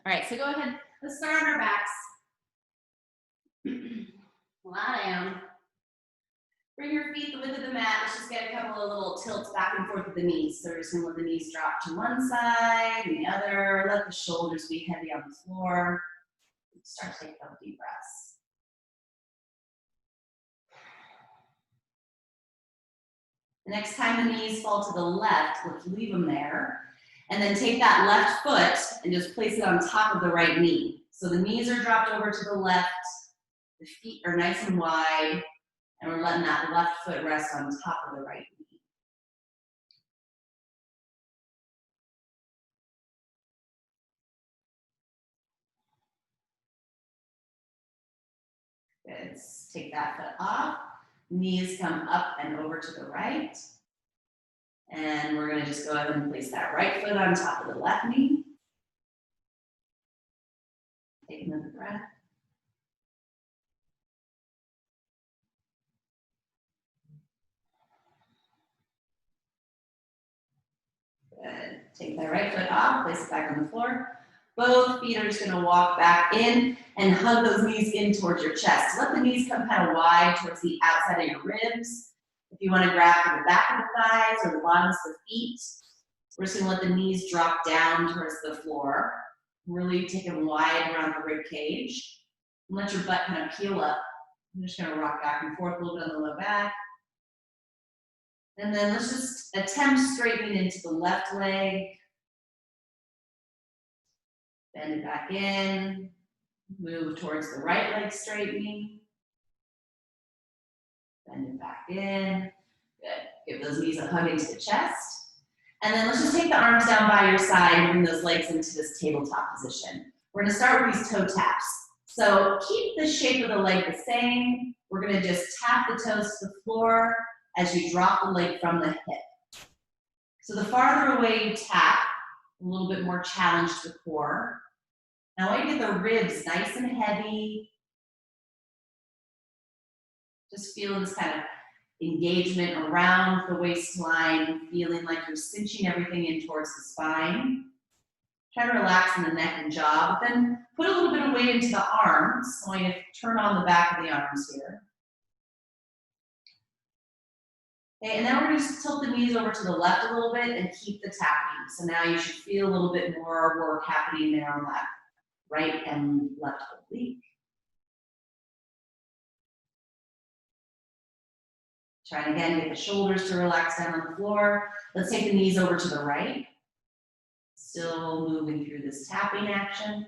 All right, so go ahead. Let's start on our backs. Lie down. Bring your feet the width of the mat. Let's just get a couple of little tilts back and forth with the knees. So we're just gonna let the knees drop to one side and the other. Let the shoulders be heavy on the floor. Start to take a couple deep breaths. The next time the knees fall to the left, let's leave them there. And then take that left foot and just place it on top of the right knee. So the knees are dropped over to the left, the feet are nice and wide, and we're letting that left foot rest on top of the right knee. Good. Take that foot off. Knees come up and over to the right. And we're gonna just go ahead and place that right foot on top of the left knee. Take another breath. Good. Take that right foot off, place it back on the floor. Both feet are just gonna walk back in and hug those knees in towards your chest. Let the knees come kind of wide towards the outside of your ribs. If you wanna grab from the back of the thighs or the bottoms of the feet, we're just gonna let the knees drop down towards the floor. Really take them wide around the rib cage. And let your butt kind of peel up. I'm just gonna rock back and forth a little bit on the low back. And then let's just attempt straightening into the left leg. Bend it back in. Move towards the right leg straightening. Bend it back in. Good. Give those knees a hug into the chest. And then let's just take the arms down by your side and bring those legs into this tabletop position. We're gonna start with these toe taps. So keep the shape of the leg the same. We're gonna just tap the toes to the floor as you drop the leg from the hip. So the farther away you tap, a little bit more challenge to the core. Now I want you to get the ribs nice and heavy. Just feel this kind of engagement around the waistline, feeling like you're cinching everything in towards the spine. Try to relax in the neck and jaw, but then put a little bit of weight into the arms. So I'm going to turn on the back of the arms here. Okay, and then we're going to just tilt the knees over to the left a little bit and keep the tapping. So now you should feel a little bit more work happening there on that right and left oblique. Try and again, get the shoulders to relax down on the floor. Let's take the knees over to the right. Still moving through this tapping action.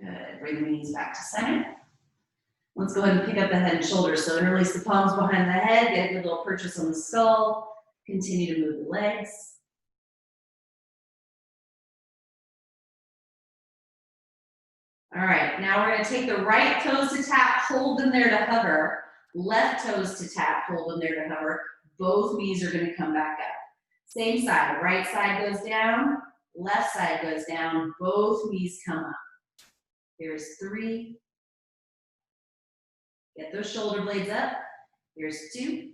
Good, bring the knees back to center. Let's go ahead and pick up the head and shoulders. So interlace the palms behind the head, get a good little purchase on the skull. Continue to move the legs. All right, now we're gonna take the right toes to tap, hold them there to hover. Left toes to tap, hold them there to hover. Both knees are gonna come back up. Same side, right side goes down, left side goes down, both knees come up. Here's 3. Get those shoulder blades up. Here's 2.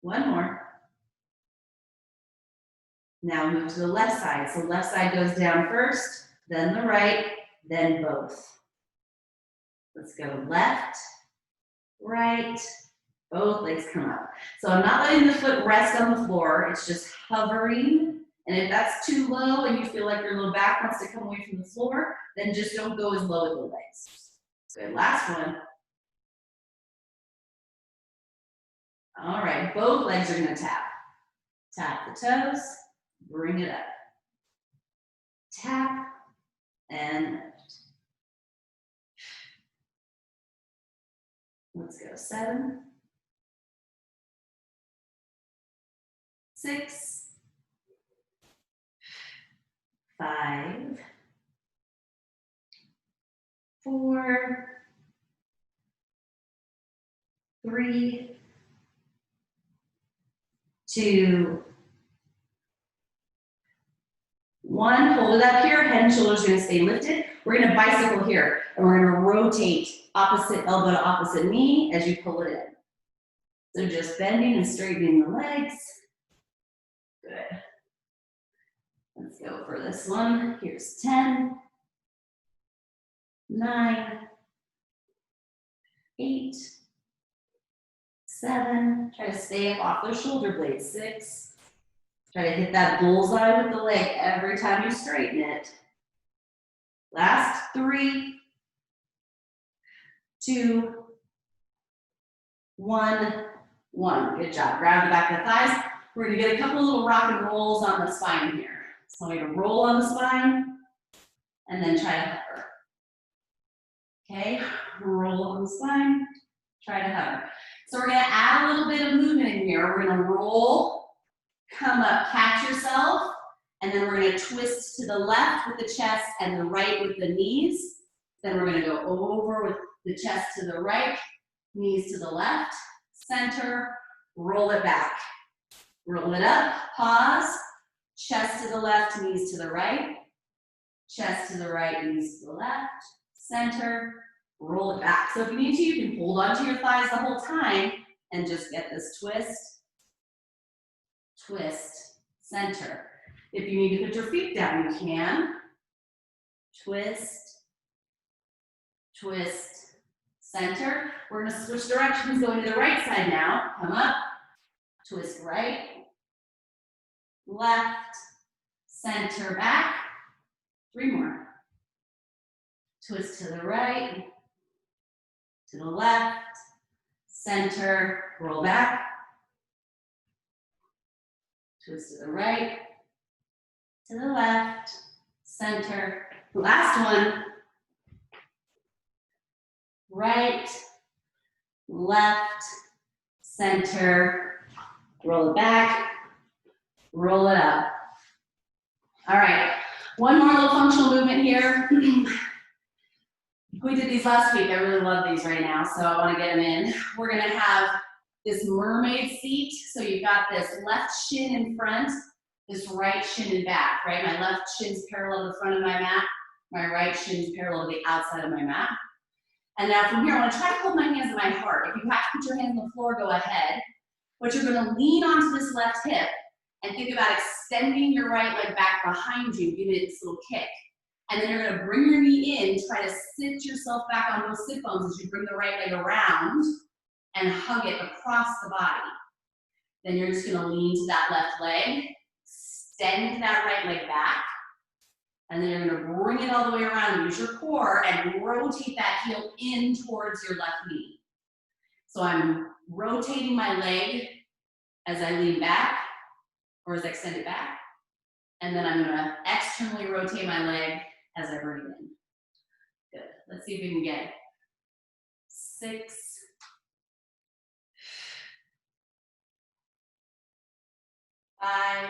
1 more. Now move to the left side. So left side goes down first, then the right, then both. Let's go left, right, both legs come up. So I'm not letting the foot rest on the floor, it's just hovering. And if that's too low and you feel like your low back wants to come away from the floor, then just don't go as low as the legs. Good, last one. All right, both legs are gonna tap. Tap the toes, bring it up. Tap, and lift. Let's go 7, 6, 5, 4, 3, 2, 1. Hold it up here. Head and shoulders are going to stay lifted. We're going to bicycle here, and we're going to rotate opposite elbow to opposite knee as you pull it in. So just bending and straightening the legs. Good. Let's go for this one. Here's 10, 9, 8, 7. Try to stay up off those shoulder blades. 6. Try to hit that bullseye with the leg every time you straighten it. Last 3, 2, 1, 1. Good job. Grab the back of the thighs. We're going to get a couple little rock and rolls on the spine here. So we're going to roll on the spine and then try to hover. Okay, roll on the spine, try to hover. So we're going to add a little bit of movement in here. We're going to roll, come up, catch yourself, and then we're going to twist to the left with the chest and the right with the knees. Then we're going to go over with the chest to the right, knees to the left, center, roll it back. Roll it up, pause, chest to the left, knees to the right, chest to the right, knees to the left, center, roll it back. So if you need to, you can hold onto your thighs the whole time and just get this twist, twist, center. If you need to put your feet down, you can. Twist, twist, center. We're gonna switch directions, going to the right side now. Come up, twist right, left, center, back. 3 more. Twist to the right, to the left, center, roll back. Twist to the right, to the left, center. Last one. Right, left, center, roll it back, roll it up. All right, one more little functional movement here. We did these last week. I really love these right now, so I want to get them in. We're going to have this mermaid seat. So you've got this left shin in front, this right shin in back, right? My left shin's parallel to the front of my mat. My right shin's parallel to the outside of my mat. And now from here, I want to try to hold my hands at my heart. If you have to put your hands on the floor, go ahead. But you're going to lean onto this left hip and think about extending your right leg back behind you, give it this little kick. And then you're going to bring your knee in, try to sit yourself back on those sit bones as you bring the right leg around and hug it across the body. Then you're just going to lean to that left leg, extend that right leg back, and then you're going to bring it all the way around, use your core, and rotate that heel in towards your left knee. So I'm rotating my leg as I lean back, or as I extend it back, and then I'm going to externally rotate my leg as I bring it in. Good. Let's see if we can get 6, 5,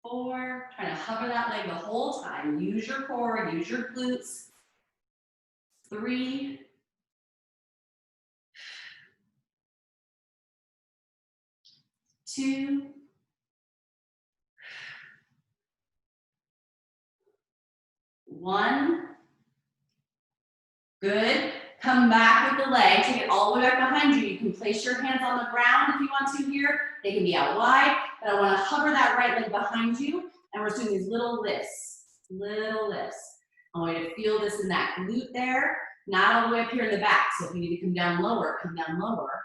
4. Trying to hover that leg the whole time. Use your core, use your glutes. 3, 2, 1. Good. Come back with the leg. Take it all the way back behind you. You can place your hands on the ground if you want to here. They can be out wide. But I want to hover that right leg behind you. And we're doing these little lifts. Little lifts. I want you to feel this in that glute there. Not all the way up here in the back. So if you need to come down lower, come down lower.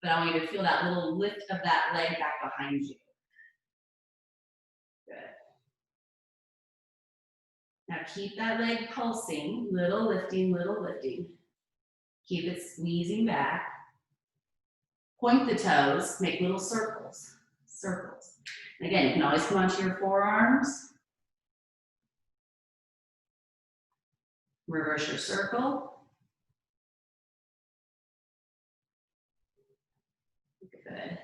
But I want you to feel that little lift of that leg back behind you. Good. Now keep that leg pulsing, little lifting, little lifting. Keep it squeezing back. Point the toes, make little circles, circles. And again, you can always come onto your forearms. Reverse your circle. Good.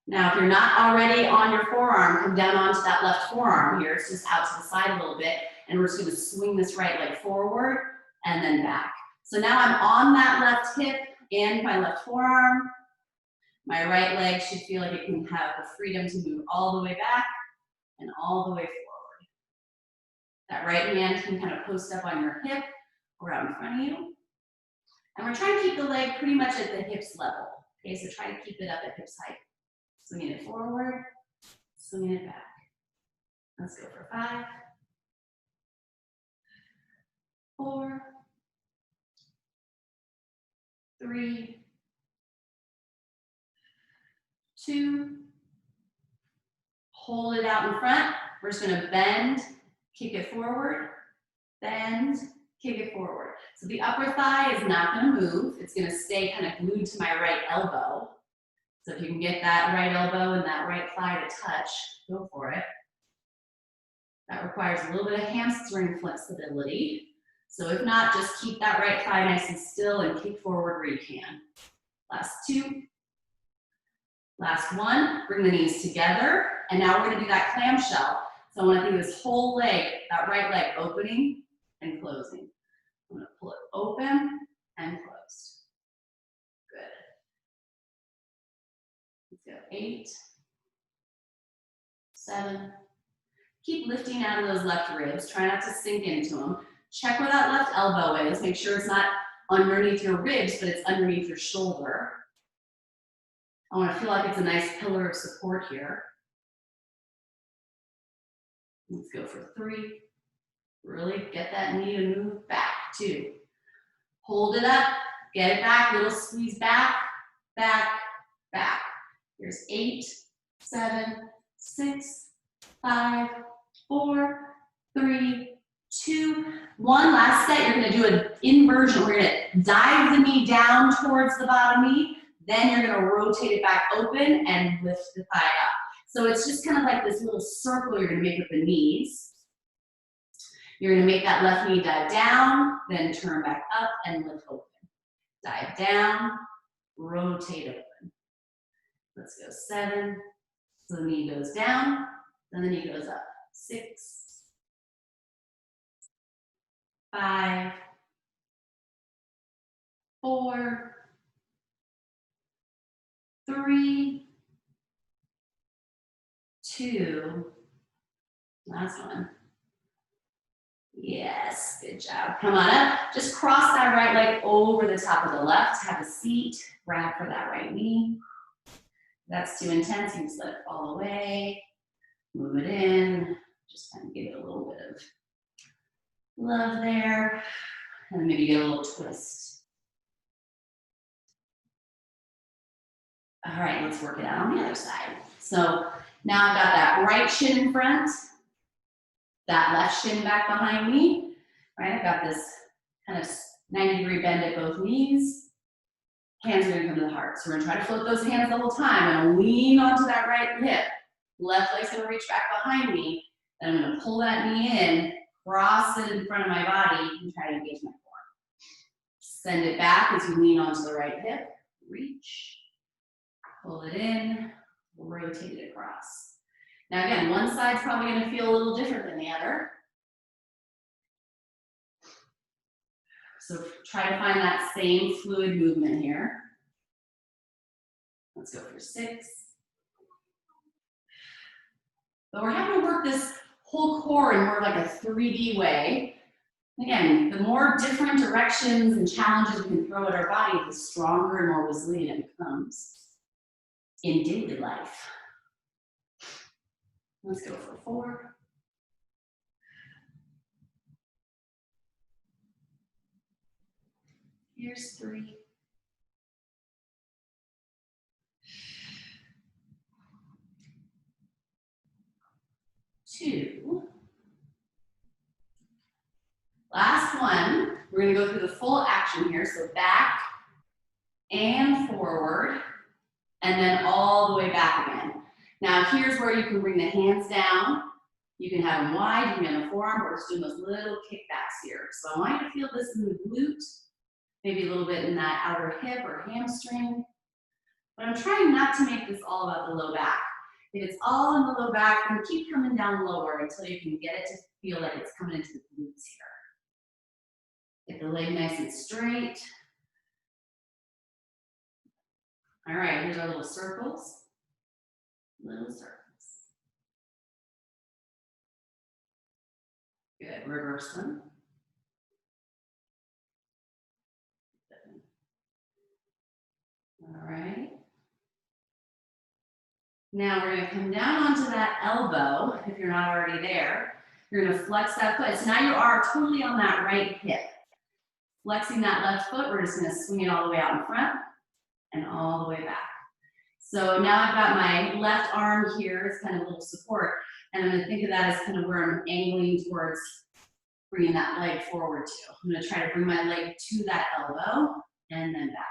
Now, if you're not already on your forearm, come down onto that left forearm here. It's just out to the side a little bit. And we're just going to swing this right leg forward and then back. So now I'm on that left hip and my left forearm. My right leg should feel like it can have the freedom to move all the way back and all the way forward. That right hand can kind of post up on your hip or out in front of you. And we're trying to keep the leg pretty much at the hips level. Okay, so try to keep it up at hips height. Swinging it forward, swinging it back. Let's go for 5, 4, 3, 2, hold it out in front. We're just gonna bend, kick it forward, bend, kick it forward. So the upper thigh is not gonna move. It's gonna stay kind of glued to my right elbow. So if you can get that right elbow and that right thigh to touch, go for it. That requires a little bit of hamstring flexibility. So if not, just keep that right thigh nice and still and kick forward where you can. Last 2. Last 1, bring the knees together. And now we're gonna do that clamshell. So I wanna think of this whole leg, that right leg opening and closing. I'm gonna pull it open and closed. Good. Let's go 8, 7. Keep lifting out of those left ribs. Try not to sink into them. Check where that left elbow is. Make sure it's not underneath your ribs, but it's underneath your shoulder. I want to feel like it's a nice pillar of support here. Let's go for 3. Really get that knee to move back. 2. Hold it up. Get it back. Little squeeze back, back, back. Here's 8, 7, 6, 5, 4, 3, 2, 1. Last set, you're gonna do an inversion. We're gonna dive the knee down towards the bottom knee. Then you're gonna rotate it back open and lift the thigh up. So it's just kind of like this little circle you're gonna make with the knees. You're gonna make that left knee dive down, then turn back up and lift open. Dive down, rotate open. Let's go 7. So the knee goes down, then the knee goes up. 6, 5, 4, 3, 2, last one. Yes, good job. Come on up. Just cross that right leg over the top of the left. Have a seat. Grab for that right knee. If that's too intense, you just let it fall away. Move it in. Just kind of give it a little bit of love there. And maybe get a little twist. All right, let's work it out on the other side. So now I've got that right shin in front, that left shin back behind me, right? I've got this kind of 90-degree bend at both knees. Hands are gonna come to the heart. So we're gonna try to float those hands the whole time. I'm gonna lean onto that right hip. Left leg's gonna reach back behind me. Then I'm gonna pull that knee in, cross it in front of my body, and try to engage my core. Send it back as you lean onto the right hip. Reach, pull it in, rotate it across. Now again, one side's probably gonna feel a little different than the other. So try to find that same fluid movement here. Let's go for 6. But we're having to work this whole core in more like a 3D way. Again, the more different directions and challenges we can throw at our body, the stronger and more resilient it becomes in daily life. Let's go for 4. Here's 3. 2. Last one, we're gonna go through the full action here. So back and forward, and then all the way back again. Now here's where you can bring the hands down. You can have them wide, you can have the forearm, we're just doing those little kickbacks here. So I want you to feel this in the glute, maybe a little bit in that outer hip or hamstring. But I'm trying not to make this all about the low back. If it's all in the low back, then keep coming down lower until you can get it to feel like it's coming into the glutes here. Get the leg nice and straight. All right, here's our little circles. Little circles. Good, reverse them. All right. Now we're gonna come down onto that elbow, if you're not already there. You're gonna flex that foot. So now you are totally on that right hip. Flexing that left foot, we're just gonna swing it all the way out in front and all the way back. So now I've got my left arm here as kind of a little support, and I'm gonna think of that as kind of where I'm angling towards bringing that leg forward to. I'm gonna try to bring my leg to that elbow and then back.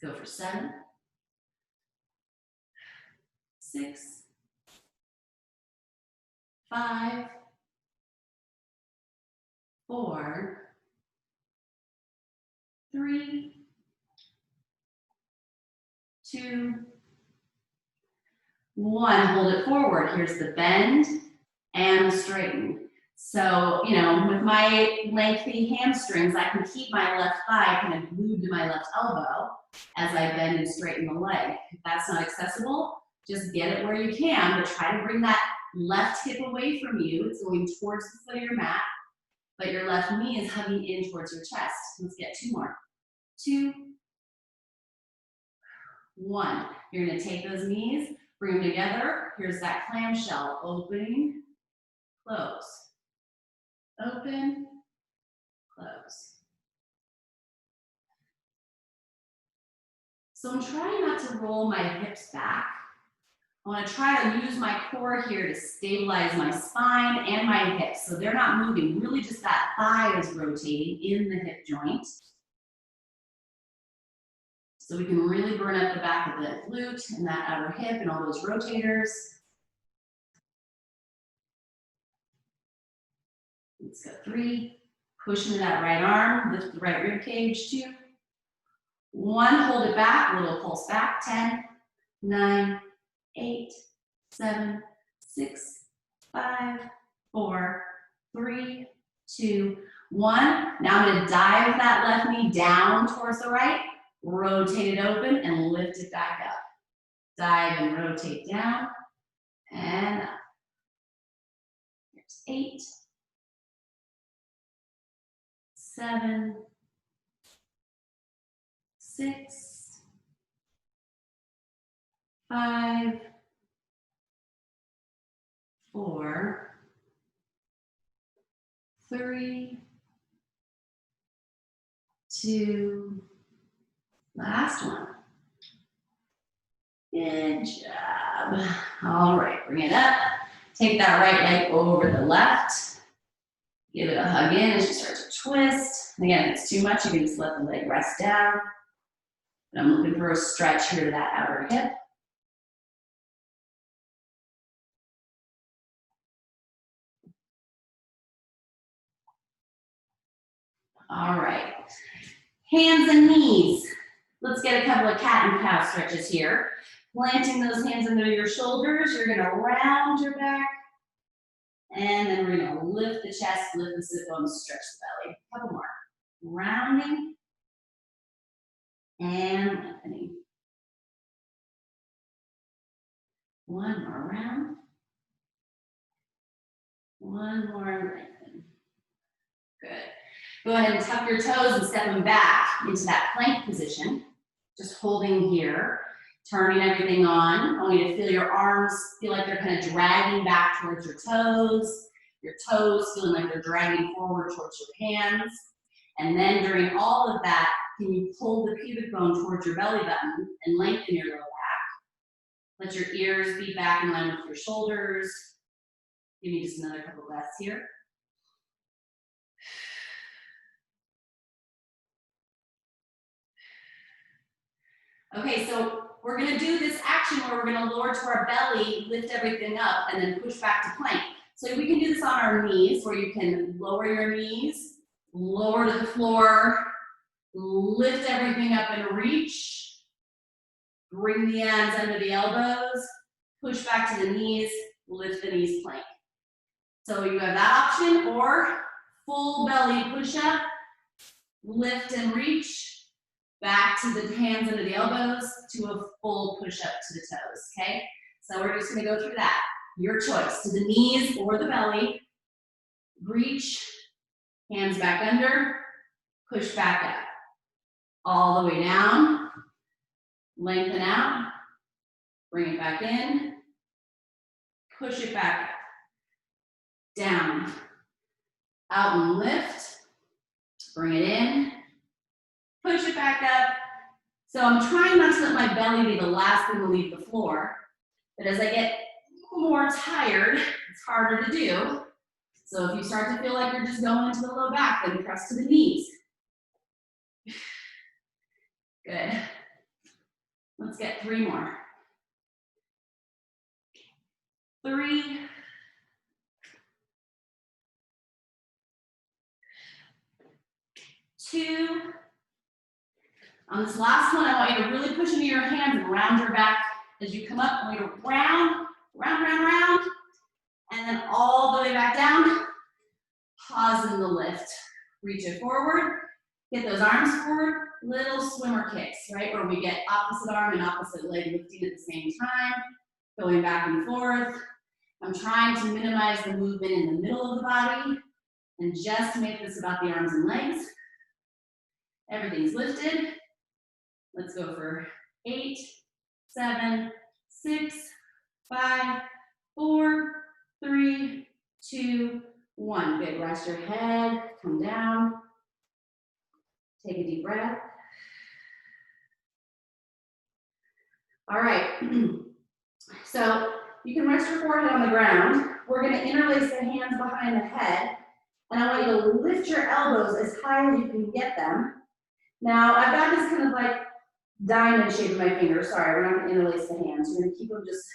Let's go for 7, 6, 5, 4, 3, 2, 1. Hold it forward. Here's the bend and the straighten. So, you know, with my lengthy hamstrings, I can keep my left thigh kind of glued to my left elbow as I bend and straighten the leg. If that's not accessible, just get it where you can, but try to bring that left hip away from you. It's going towards the foot of your mat, but your left knee is hugging in towards your chest. Let's get 2 more. 2, 1. You're gonna take those knees, bring them together. Here's that clamshell, opening, close. Open, close. So I'm trying not to roll my hips back. I want to try to use my core here to stabilize my spine and my hips. So they're not moving, really just that thigh is rotating in the hip joint. So we can really burn up the back of the glute and that outer hip and all those rotators. Let's go 3. Push into that right arm, lift the right rib cage. 2, 1, hold it back, little pulse back. 10, 9, 8, 7, 6, 5, 4, 3, 2, 1. Now I'm going to dive that left knee down towards the right, rotate it open and lift it back up. Dive and rotate down and up. Here's 8, 7, 6, 5, 4, 3, 2, last one. Good job. All right, bring it up. Take that right leg over the left. Give it a hug in as you start to twist. And again, if it's too much, you can just let the leg rest down. But I'm looking for a stretch here to that outer hip. All right, hands and knees. Let's get a couple of cat and cow stretches here. Planting those hands under your shoulders, you're gonna round your back, and then we're gonna lift the chest, lift the sit bones, stretch the belly. A couple more. Rounding and lengthening. 1 more round. 1 more lengthen. Good. Go ahead and tuck your toes and step them back into that plank position. Just holding here, turning everything on. I want you to feel your arms feel like they're kind of dragging back towards your toes feeling like they're dragging forward towards your hands. And then during all of that, can you pull the pubic bone towards your belly button and lengthen your low back? Let your ears be back in line with your shoulders. Give me just another couple breaths here. Okay, so we're gonna do this action where we're gonna lower to our belly, lift everything up, and then push back to plank. So we can do this on our knees, where you can lower your knees, lower to the floor, lift everything up and reach. Bring the hands under the elbows, push back to the knees, lift the knees, plank. So you have that option, or full belly push-up, lift and reach, back to the hands under the elbows, to a full push-up to the toes, okay? So we're just gonna go through that. Your choice, to the knees or the belly. Reach, hands back under, push back up. All the way down, lengthen out, bring it back in, push it back up, down, out and lift, bring it in, push it back up. So I'm trying not to let my belly be the last thing to leave the floor, but as I get more tired, it's harder to do. So if you start to feel like you're just going into the low back, then press to the knees. Good. Let's get 3 more. 3. 2. On this last one, I want you to really push into your hands and round your back as you come up. I want you to round, round, round, round, and then all the way back down. Pause in the lift. Reach it forward. Get those arms forward. Little swimmer kicks, right? Where we get opposite arm and opposite leg lifting at the same time. Going back and forth. I'm trying to minimize the movement in the middle of the body and just make this about the arms and legs. Everything's lifted. Let's go for 8, 7, 6, 5, 4, 3, 2, 1. Good. Rest your head. Come down. Take a deep breath. All right. So you can rest your forehead on the ground. We're going to interlace the hands behind the head. And I want you to lift your elbows as high as you can get them. Now, I've got this kind of like diamond shape of my fingers. Sorry, we're not going to interlace the hands. You're going to keep them just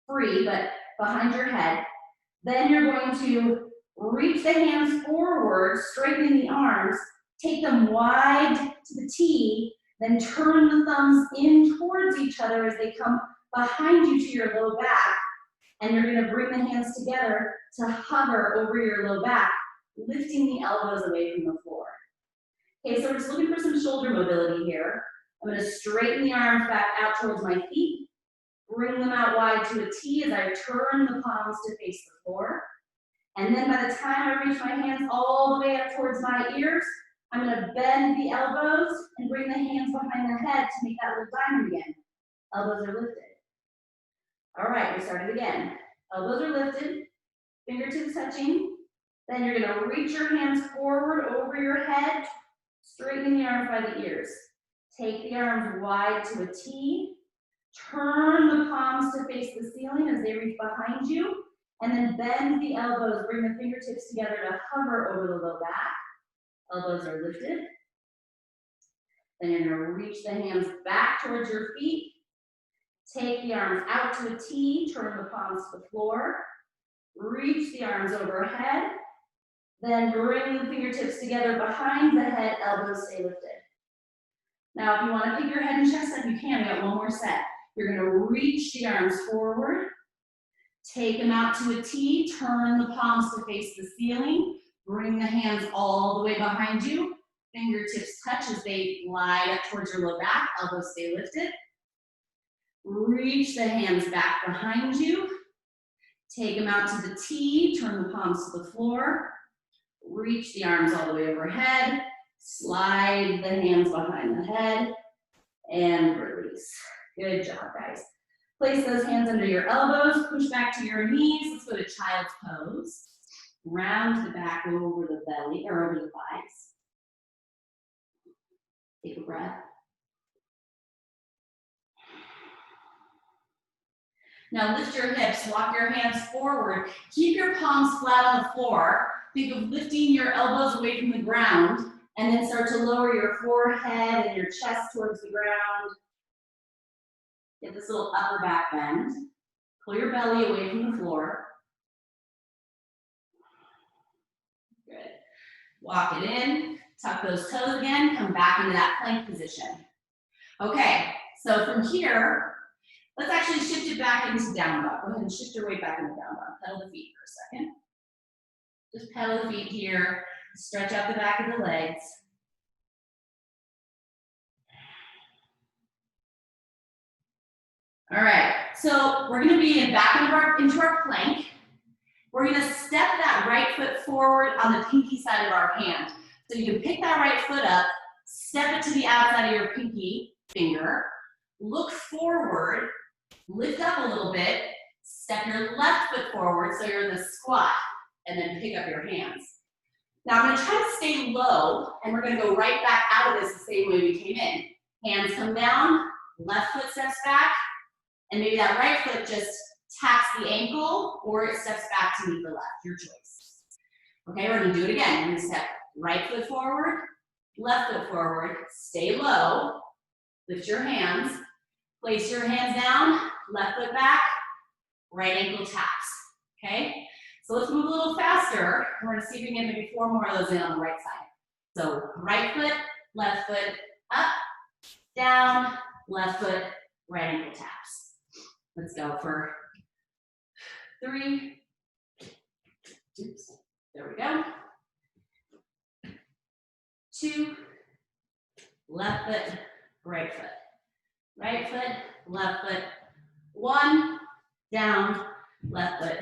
free, but behind your head. Then you're going to reach the hands forward, straighten the arms, take them wide to the T, then turn the thumbs in towards each other as they come behind you to your low back. And you're going to bring the hands together to hover over your low back, lifting the elbows away from the floor. Okay, so we're just looking for some shoulder mobility here. I'm going to straighten the arms back out towards my feet, bring them out wide to a T as I turn the palms to face the floor. And then by the time I reach my hands all the way up towards my ears, I'm going to bend the elbows and bring the hands behind the head to make that little diamond again. Elbows are lifted. All right, we start it again. Elbows are lifted, fingertips touching. Then you're going to reach your hands forward over your head, straightening the arms by the ears. Take the arms wide to a T. Turn the palms to face the ceiling as they reach behind you. And then bend the elbows, bring the fingertips together to hover over the low back. Elbows are lifted. Then you're going to reach the hands back towards your feet. Take the arms out to a T, turn the palms to the floor. Reach the arms overhead. Then bring the fingertips together behind the head, elbows stay lifted. Now, if you want to pick your head and chest up, you can. We got one more set. You're going to reach the arms forward. Take them out to a T, turn the palms to face the ceiling. Bring the hands all the way behind you. Fingertips touch as they glide up towards your low back, elbows stay lifted. Reach the hands back behind you. Take them out to the T, turn the palms to the floor. Reach the arms all the way overhead. Slide the hands behind the head. And release. Good job, guys. Place those hands under your elbows. Push back to your knees. Let's go to child's pose. Round the back over the belly, or over the thighs. Take a breath. Now lift your hips, walk your hands forward. Keep your palms flat on the floor. Think of lifting your elbows away from the ground, and then start to lower your forehead and your chest towards the ground. Get this little upper back bend. Pull your belly away from the floor. Good. Walk it in, tuck those toes again, come back into that plank position. Okay, so from here, let's actually shift it back into down dog. Go ahead and shift your weight back into down dog. Pedal the feet for a second. Just pedal the feet here. Stretch out the back of the legs. All right, so we're going to be back into our plank. We're gonna step that right foot forward on the pinky side of our hand. So you can pick that right foot up, step it to the outside of your pinky finger, look forward, lift up a little bit, step your left foot forward so you're in the squat, and then pick up your hands. Now I'm gonna try to stay low, and we're gonna go right back out of this the same way we came in. Hands come down, left foot steps back, and maybe that right foot just taps the ankle, or it steps back to meet the left, your choice. Okay, we're gonna do it again. We're gonna step right foot forward, left foot forward, stay low, lift your hands, place your hands down, left foot back, right ankle taps, okay? So let's move a little faster. We're gonna see if we can get maybe 4 more of those in on the right side. So right foot, left foot, up, down, left foot, right ankle taps. Let's go for 3. Oops, there we go. 2, left foot, right foot. Right foot, left foot, 1, down, left foot,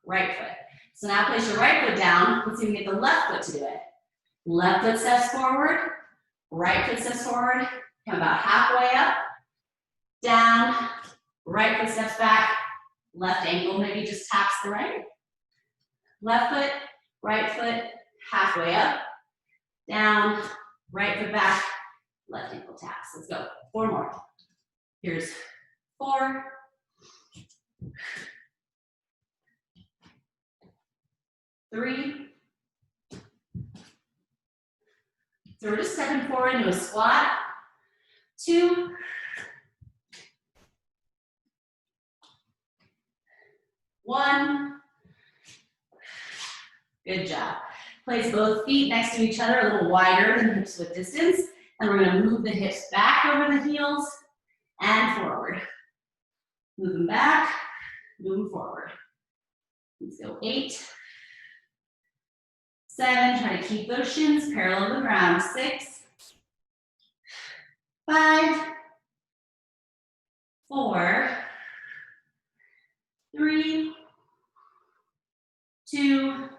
right foot. So now place your right foot down. Let's see if we can get the left foot to do it. Left foot steps forward, right foot steps forward, come about halfway up, down, right foot steps back, left ankle maybe just taps the right. Left foot, right foot, halfway up, down, right foot back, left ankle taps. Let's go, 4 more. Here's 4. 3. So we're just stepping forward into a squat. 2. 1. Good job. Place both feet next to each other, a little wider than hips width distance. And we're gonna move the hips back over the heels and forward. Move them back, move them forward. Let's go 8. 7, try to keep those shins parallel to the ground. 6. 5. 4. 3. 2.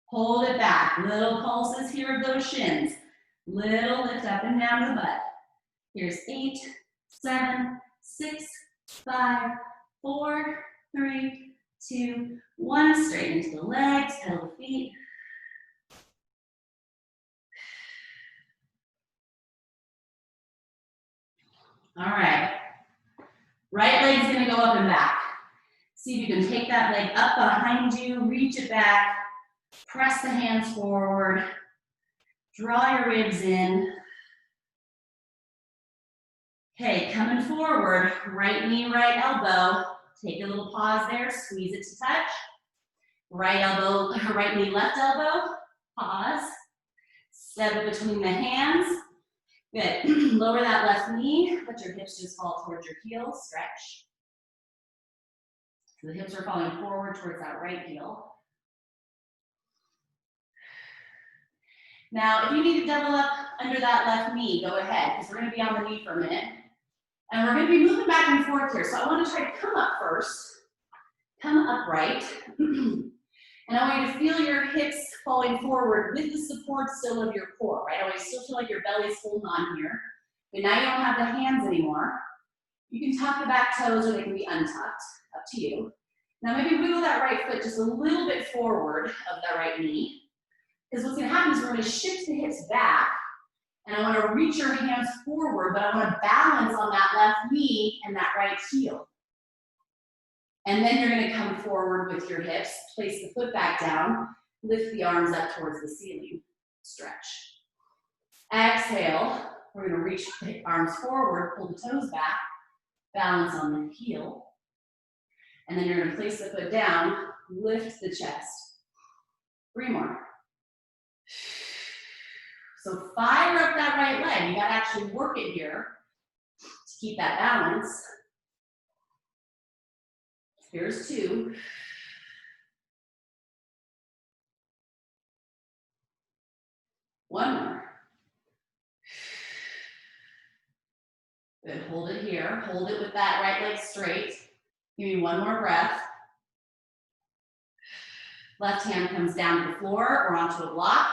Hold it back. Little pulses here of those shins. Little lift up and down the butt. Here's 8, 7, 6, 5, 4, 3, 2, 1. Straighten into the legs, pedal the feet. All right. Right leg's gonna go up and back. See if you can take that leg up behind you, reach it back, press the hands forward, draw your ribs in. Okay, coming forward, right knee, right elbow. Take a little pause there, squeeze it to touch. Right elbow, right knee, left elbow, pause. Step it between the hands. Good, lower that left knee, let your hips just fall towards your heels, stretch. So the hips are falling forward towards that right heel. Now, if you need to double up under that left knee, go ahead, because we're gonna be on the knee for a minute. And we're gonna be moving back and forth here. So I wanna try to come up first, come upright. And I want you to feel your hips falling forward with the support still of your core, right? I want you to still feel like your belly's holding on here. But now you don't have the hands anymore. You can tuck the back toes or they can be untucked, up to you. Now maybe wiggle that right foot just a little bit forward of that right knee. Because what's gonna happen is we're gonna shift the hips back, and I wanna reach your hands forward, but I wanna balance on that left knee and that right heel. And then you're gonna come forward with your hips, place the foot back down, lift the arms up towards the ceiling, stretch. Exhale, we're gonna reach the arms forward, pull the toes back, balance on the heel. And then you're gonna place the foot down, lift the chest. 3 more. So fire up that right leg. You gotta actually work it here to keep that balance. Here's 2. 1 more. Good, hold it here. Hold it with that right leg straight. Give me 1 more breath. Left hand comes down to the floor or onto a block.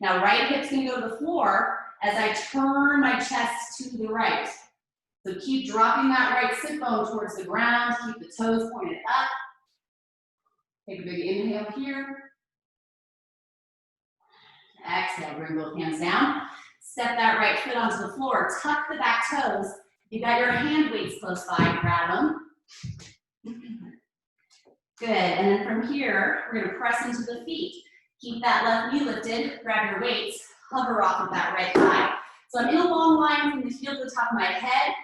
Now right hip's gonna go to the floor as I turn my chest to the right. So keep dropping that right sit bone towards the ground, keep the toes pointed up. Take a big inhale here. Exhale, bring both hands down. Step that right foot onto the floor, tuck the back toes. You got your hand weights close by, grab them. Good, and then from here, we're gonna press into the feet. Keep that left knee lifted, grab your weights, hover off of that right thigh. So I'm in a long line from the heel to the top of my head,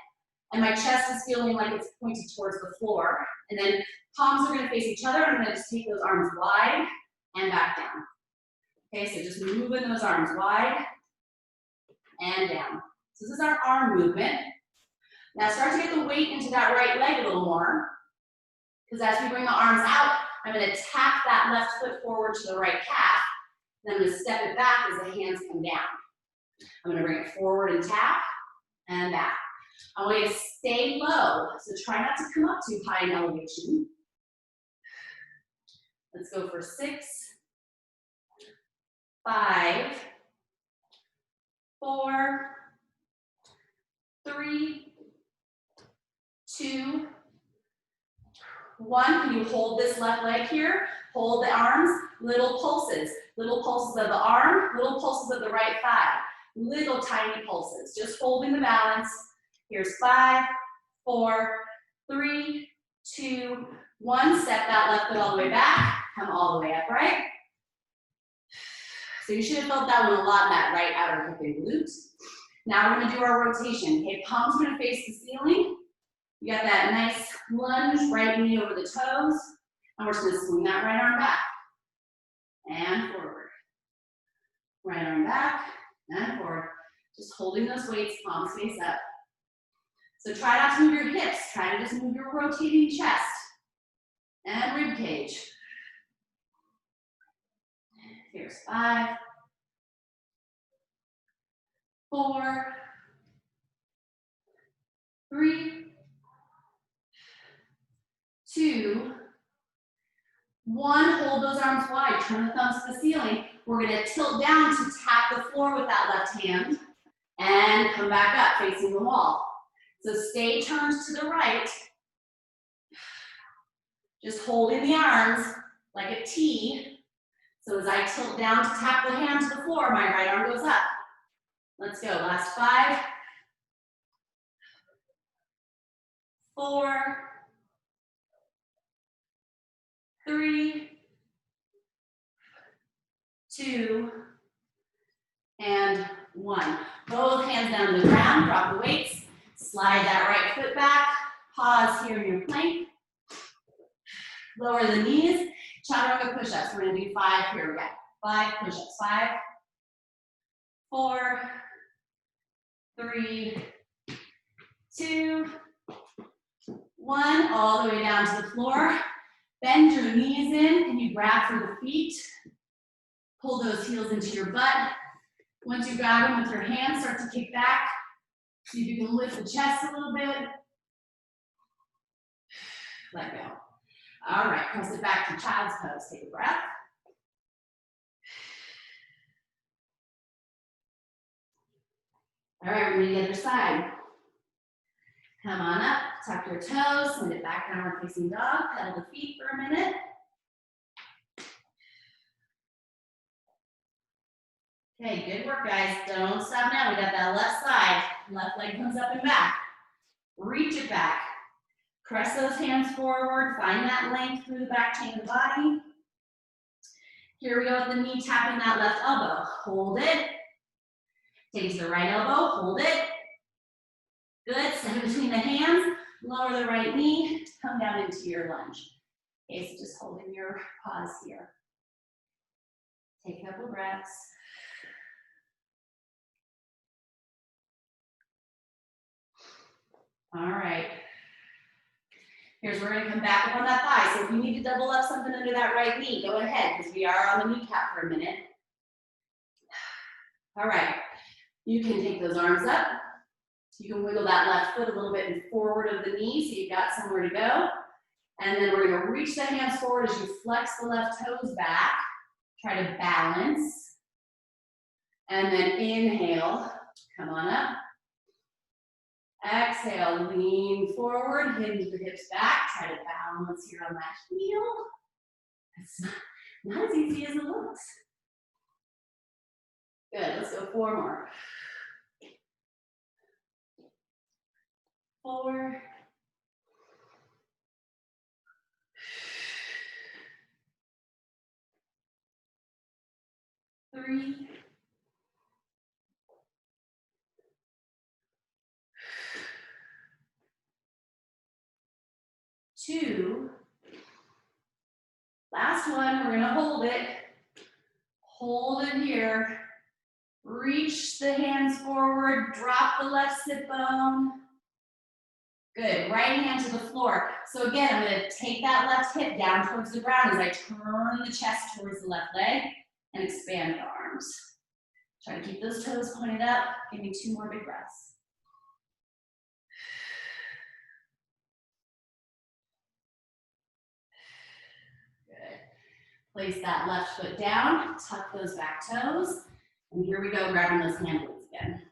and my chest is feeling like it's pointed towards the floor. And then palms are gonna face each other, and I'm gonna just take those arms wide and back down. Okay, so just moving those arms wide and down. So this is our arm movement. Now start to get the weight into that right leg a little more, because as we bring the arms out, I'm gonna tap that left foot forward to the right calf, and I'm gonna step it back as the hands come down. I'm gonna bring it forward and tap, and back. I want you to stay low, so try not to come up too high in elevation. Let's go for 6, 5, 4, 3, 2, 1. Can you hold this left leg here? Hold the arms, little pulses of the arm, little pulses of the right thigh, little tiny pulses, just holding the balance. Here's 5, 4, 3, 2, 1. Step that left foot all the way back, come all the way upright. So you should have felt that one a lot in that right outer hip and glute. Now we're gonna do our rotation. Okay, palms are gonna face the ceiling. You got that nice lunge, right knee over the toes, and we're just gonna swing that right arm back and forward. Right arm back and forward. Just holding those weights, palms face up. So try not to move your hips, try to just move your rotating chest and rib cage. Here's 5, 4, 3, 2, 1. Hold those arms wide, turn the thumbs to the ceiling. We're gonna tilt down to tap the floor with that left hand and come back up facing the wall. So stay turned to the right, just holding the arms like a T. So as I tilt down to tap the hand to the floor, my right arm goes up. Let's go, last 5, 4, 3, 2, and 1. Both hands down to the ground, drop the weights, slide that right foot back, pause here in your plank, lower the knees, chaturanga push-ups. We're gonna do 5 here, we got 5 push-ups, 5, 4, 3, 2, 1, all the way down to the floor. Bend your knees in, and you grab for the feet. Pull those heels into your butt. Once you grab them with your hands, start to kick back. See if you can lift the chest a little bit. Let go. All right, press it back to child's pose. Take a breath. All right, we're gonna do the other side. Come on up, tuck your toes, send it back downward facing dog, pedal the feet for a minute. Okay, good work, guys. Don't stop now. We got that left side. Left leg comes up and back. Reach it back. Press those hands forward. Find that length through the back chain of the body. Here we go with the knee tapping that left elbow. Hold it. Take it to the right elbow. Hold it. Good. Step it between the hands. Lower the right knee. Come down into your lunge. Okay, so just holding your pause here. Take a couple breaths. All right. Here's where we're gonna come back up on that thigh. So if you need to double up something under that right knee, go ahead, because we are on the kneecap for a minute. All right. You can take those arms up. You can wiggle that left foot a little bit forward of the knee so you've got somewhere to go. And then we're gonna reach the hands forward as you flex the left toes back. Try to balance. And then inhale, come on up. Exhale, lean forward, hinge the hips back. Try to balance here on that heel. It's not as easy as it looks. Good, let's go 4 more. 4. 3. 2. Last one, we're gonna hold it. Hold it here. Reach the hands forward, drop the left sit bone. Good, right hand to the floor. So again, I'm gonna take that left hip down towards the ground as I turn the chest towards the left leg and expand the arms. Try to keep those toes pointed up. Give me 2 more big breaths. Good. Place that left foot down, tuck those back toes, and here we go, grabbing those hand weights again.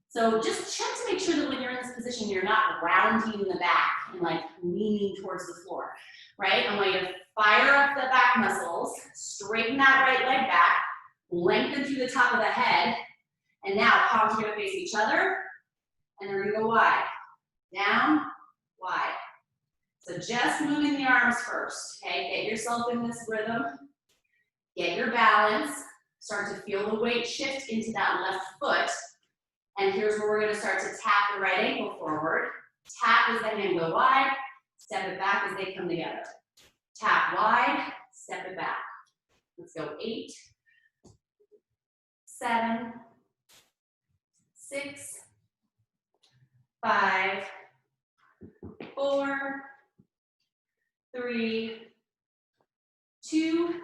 So just check to make sure that when you're in this position, you're not rounding the back and like leaning towards the floor, right? I want you to fire up the back muscles, straighten that right leg back, lengthen through the top of the head, and now palms are gonna face each other, and they're gonna go wide, down, wide. So just moving the arms first, okay? Get yourself in this rhythm, get your balance, start to feel the weight shift into that left foot. And here's where we're gonna start to tap the right ankle forward. Tap as the hand go wide, step it back as they come together. Tap wide, step it back. Let's go 8, 7, 6, 5, 4, 3, 2,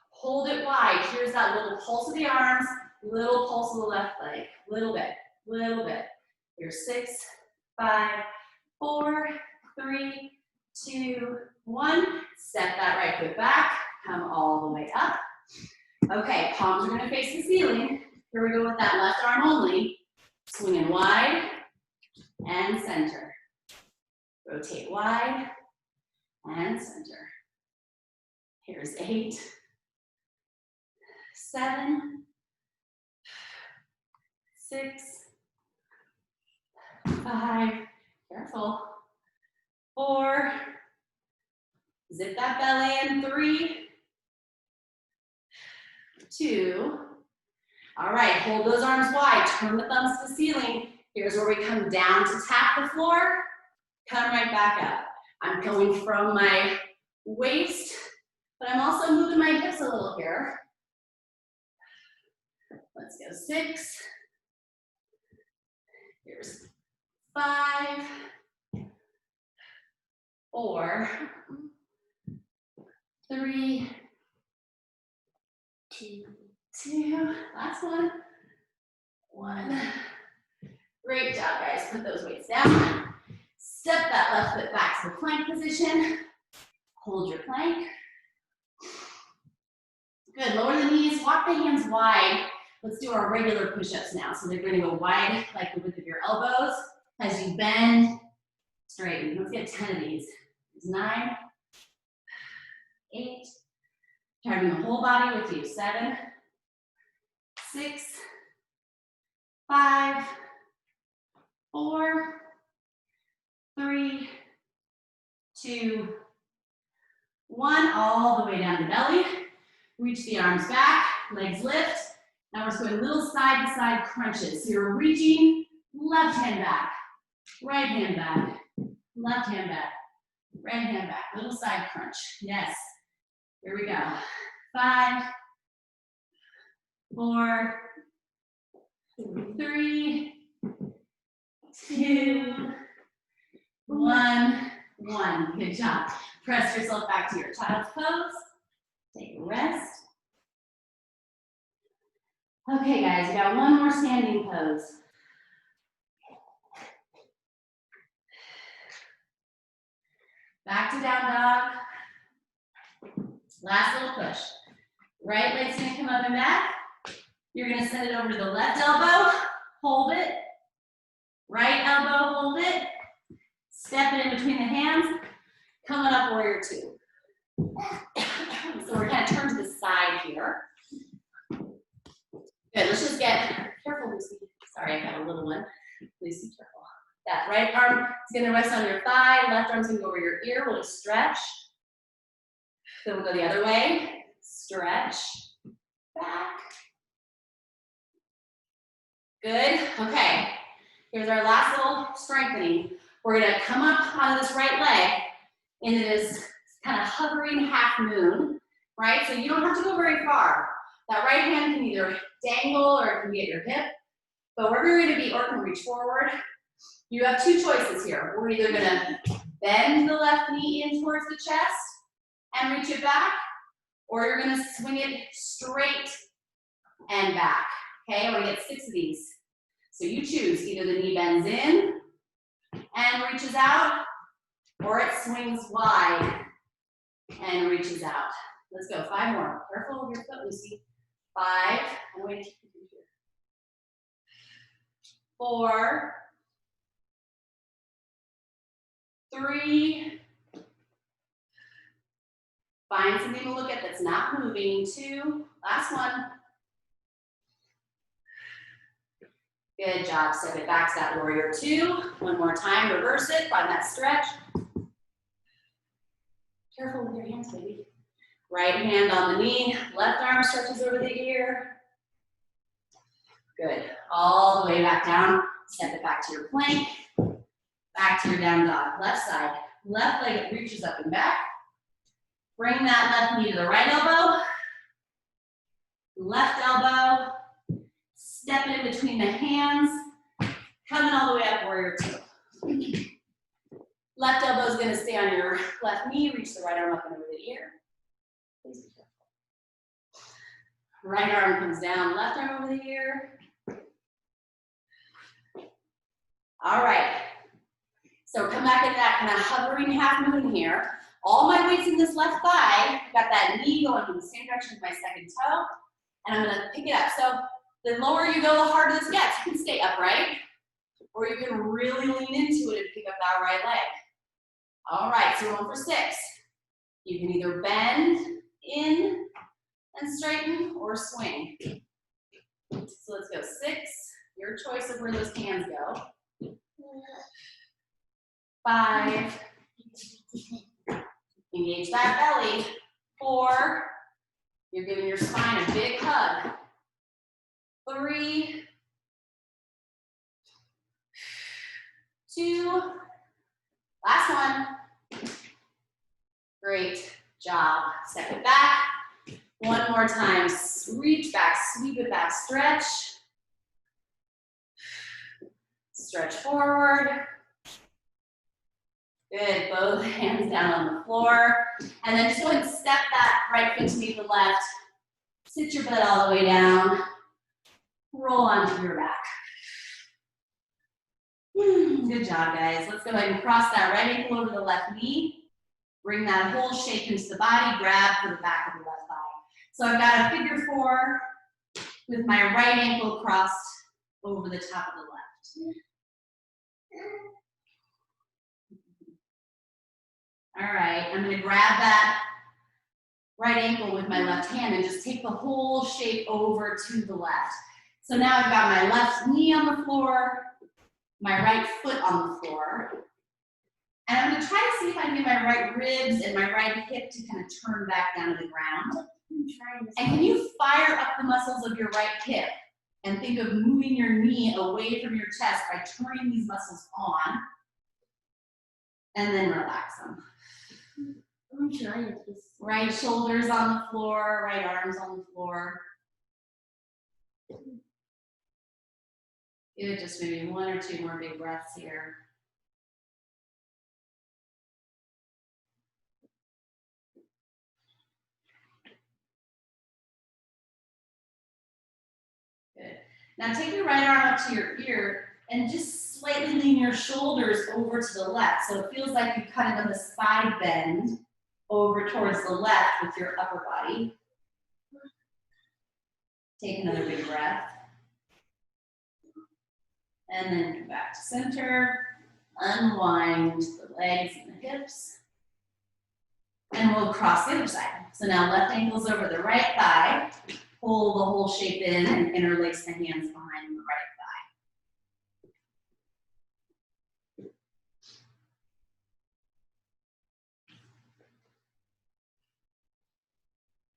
hold it wide. Here's that little pulse of the arms, little pulse of the left leg. Little bit, little bit. Here's 6, 5, 4, 3, 2, 1. Step that right foot back, come all the way up. Okay, palms are gonna face the ceiling. Here we go with that left arm only. Swinging wide and center. Rotate wide and center. Here's 8, 7, 6, 5, careful, 4, zip that belly in, 3, 2, all right, hold those arms wide, turn the thumbs to the ceiling. Here's where we come down to tap the floor, come right back up. I'm going from my waist, but I'm also moving my hips a little here. Let's go 6, here's 5, 4, 3, 2, last one, 1. Great job, guys. Put those weights down. Step that left foot back to the plank position. Hold your plank. Good, lower the knees, walk the hands wide. Let's do our regular push-ups now. So they're gonna go wide like the width of your elbows. As you bend, straighten. Let's get 10 of these. 9, 8, turning the whole body with you. 7, 6, 5, 4, 3, 2, 1. All the way down to belly. Reach the arms back, legs lift. Now we're just going little side-to-side crunches. So you're reaching, left hand back, right hand back, left hand back, right hand back. Little side crunch. Yes. Here we go. 5, 4, 3, 2, 1. Good job. Press yourself back to your child's pose. Take a rest. Okay, guys, we got one more standing pose. Back to down dog. Last little push. Right leg's gonna come up and back. You're gonna send it over to the left elbow, hold it. Right elbow, hold it. Step it in between the hands. Coming up, warrior two. So we're gonna turn to the side here. Good, let's just get, careful Lucy. Sorry, I got a little one. Lucy, careful. That right arm is gonna rest on your thigh, left arm's gonna go over your ear. We'll just stretch. Then we'll go the other way. Stretch, back. Good, okay. Here's our last little strengthening. We're gonna come up on this right leg into this kind of hovering half moon, right? So you don't have to go very far. That right hand can either dangle or it can be at your hip, but wherever you're gonna be, or it can reach forward. You have two choices here. We're either gonna bend the left knee in towards the chest and reach it back, or you're gonna swing it straight and back, okay? We're gonna get 6 of these. So you choose, either the knee bends in and reaches out, or it swings wide and reaches out. Let's go, 5 more. Careful with your foot, Lucy. 5, and wait, 4, 3, find something to look at that's not moving. 2, last one. Good job, step it back to that warrior 2. One more time, reverse it, find that stretch. Careful with your hands, baby. Right hand on the knee, left arm stretches over the ear. Good, all the way back down. Step it back to your plank, back to your down dog. Left side, left leg reaches up and back. Bring that left knee to the right elbow. Left elbow. Step it in between the hands. Coming all the way up, warrior 2. Left elbow is gonna stay on your left knee. Reach the right arm up and over the ear. Please be careful. Right arm comes down, left arm over the ear. All right. So come back into that kind of hovering half moon here. All my weight's in this left thigh. Got that knee going in the same direction as my second toe. And I'm gonna pick it up. So the lower you go, the harder this gets. You can stay upright, or you can really lean into it and pick up that right leg. All right, so we're going for 6. You can either bend in and straighten or swing. So let's go 6. Your choice of where those hands go. 5. Engage that belly. 4. You're giving your spine a big hug. 3. 2. Last one. Great job. Step it back. One more time. Reach back, sweep it back, stretch. Stretch forward. Good, both hands down on the floor. And then just go ahead and step that right foot to meet the left. Sit your butt all the way down. Roll onto your back. Good job, guys. Let's go ahead and cross that right ankle over the left knee. Bring that whole shape into the body. Grab for the back of the left thigh. So I've got a figure 4 with my right ankle crossed over the top of the left. All right, I'm gonna grab that right ankle with my left hand and just take the whole shape over to the left. So now I've got my left knee on the floor, my right foot on the floor. And I'm gonna try to see if I can get my right ribs and my right hip to kind of turn back down to the ground. And can you fire up the muscles of your right hip and think of moving your knee away from your chest by turning these muscles on, and then relax them. I'm trying to. Right shoulders on the floor, right arms on the floor. Give it just maybe 1 or 2 more big breaths here. Good. Now take your right arm up to your ear And just slightly lean your shoulders over to the left. So it feels like you've kind of done the side bend over towards the left with your upper body. Take another big breath. And then come back to center. Unwind the legs and the hips. And we'll cross the other side. So now left ankle's over the right thigh. Pull the whole shape in and interlace the hands behind the right thigh.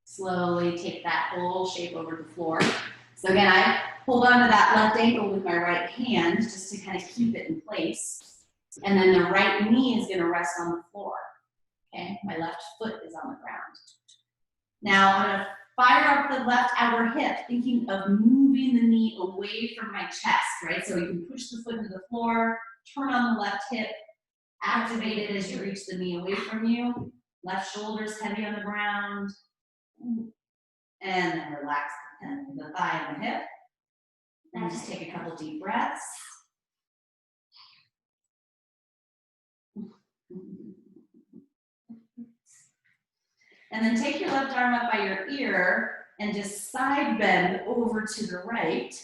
Slowly take that whole shape over the floor. So again, I hold on to that left ankle with my right hand just to kind of keep it in place. And then the right knee is going to rest on the floor. Okay, my left foot is on the ground. Now I'm going to fire up the left outer hip, thinking of moving the knee away from my chest, right? So you can push the foot into the floor, turn on the left hip, activate it as you reach the knee away from you. Left shoulder's heavy on the ground. And then relax the thigh and the hip. And just take a couple deep breaths. And then take your left arm up by your ear and just side bend over to the right.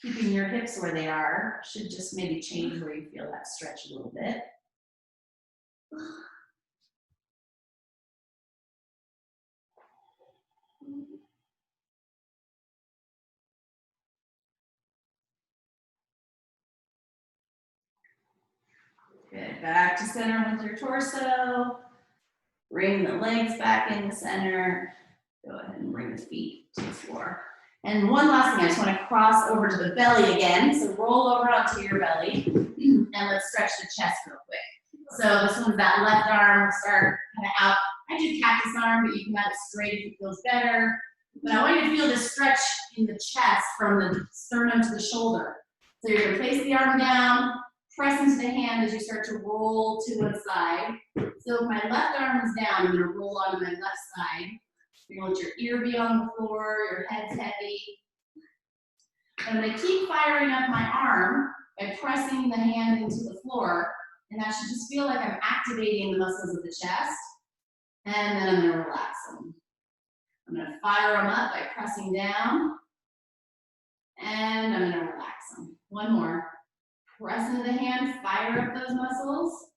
Keeping your hips where they are. Should just maybe change where you feel that stretch a little bit. Good, back to center with your torso. Bring the legs back in the center. Go ahead and bring the feet to the floor. And one last thing, I just want to cross over to the belly again. So roll over onto your belly and let's stretch the chest real quick. So this one's that left arm, start kind of out. I do cactus arm, but you can have it straight if it feels better. But I want you to feel this stretch in the chest from the sternum to the shoulder. So you're going to place the arm down, press into the hand as you start to roll to one side. So if my left arm is down, I'm going to roll onto my left side. You're going to let your ear be on the floor, your head's heavy. I'm going to keep firing up my arm by pressing the hand into the floor, and that should just feel like I'm activating the muscles of the chest. And then I'm going to relax them. I'm going to fire them up by pressing down, and I'm going to relax them. One more. Press into the hand, fire up those muscles,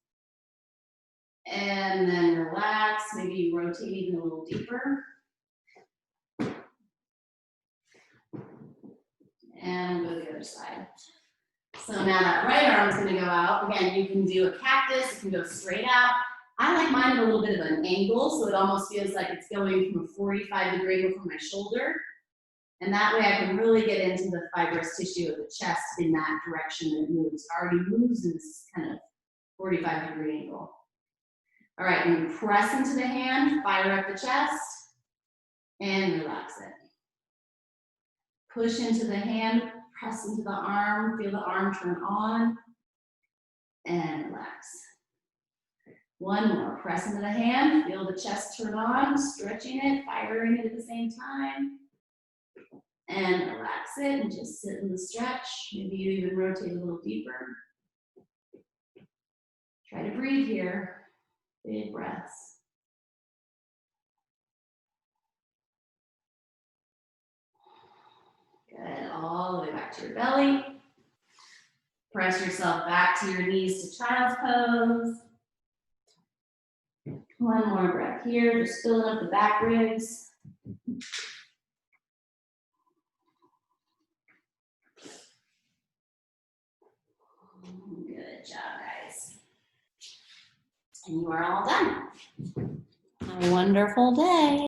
and then relax. Maybe you rotate even a little deeper. And go to the other side. So now that right arm is going to go out. Again, you can do a cactus, it can go straight out. I like mine at a little bit of an angle, so it almost feels like it's going from a 45-degree angle from my shoulder. And that way I can really get into the fibrous tissue of the chest in that direction that it moves. It already moves in this kind of 45-degree angle. All right, and you press into the hand, fire up the chest, and relax it. Push into the hand, press into the arm, feel the arm turn on, and relax. One more, press into the hand, feel the chest turn on, stretching it, firing it at the same time. And relax it and just sit in the stretch. Maybe you even rotate a little deeper. Try to breathe here. Big breaths. Good, all the way back to your belly. Press yourself back to your knees to child's pose. One more breath here, just filling up the back ribs. Good job, guys. And you are all done. Have a wonderful day.